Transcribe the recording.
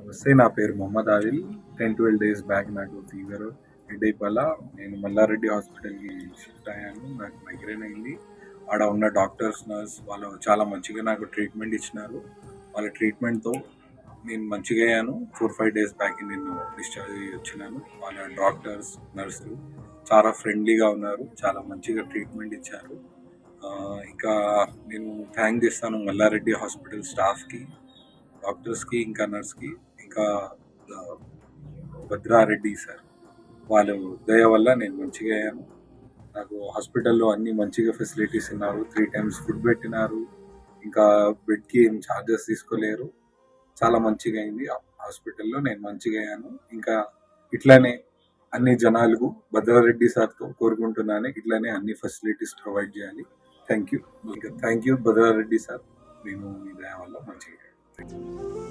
నమస్తే. నా పేరు మొహమ్మద్ ఆదిల్. 10-12 డేస్ బ్యాక్ నాకు ఫీవర్, హెడేక్ వల్ల నేను మల్లారెడ్డి హాస్పిటల్‌కి షిఫ్ట్ అయ్యాను. నాకు మైగ్రేన్ అయింది. ఆడ ఉన్న డాక్టర్స్, నర్స్ వాళ్ళు చాలా మంచిగా నాకు ట్రీట్మెంట్ ఇచ్చినారు. వాళ్ళ ట్రీట్మెంట్‌తో నేను మంచిగా అయ్యాను. 4-5 డేస్ బ్యాక్ నేను డిశ్చార్జ్ అయ్యి వచ్చినాను. వాళ్ళ డాక్టర్స్, నర్సులు చాలా ఫ్రెండ్లీగా ఉన్నారు. చాలా మంచిగా ట్రీట్మెంట్ ఇచ్చారు. ఇంకా నేను థ్యాంక్ చేస్తాను మల్లారెడ్డి హాస్పిటల్ స్టాఫ్‌కి, డాక్టర్స్‌కి, ఇంకా నర్స్‌కి, ఇంకా భద్రారెడ్డి సార్. వాళ్ళ దయ వల్ల నేను మంచిగా అయ్యాను. నాకు హాస్పిటల్‌లో అన్ని మంచిగా ఫెసిలిటీస్ ఉన్నారు. 3 టైమ్స్ ఫుడ్ పెట్టినారు. ఇంకా బెడ్‌కి ఏం చార్జెస్ తీసుకోలేరు. చాలా మంచిగా అయింది. హాస్పిటల్‌లో నేను మంచిగా అయ్యాను. ఇంకా ఇట్లానే అన్ని జనాలకు భద్రారెడ్డి సార్‌తో కోరుకుంటున్నాను. ఇట్లానే అన్ని ఫెసిలిటీస్ ప్రొవైడ్ చేయాలి. Thank you. ఇంకా థ్యాంక్ యూ భద్రారెడ్డి సార్. నేను మీ దయ వల్ల మంచిగా అయ్యాను. Thank you.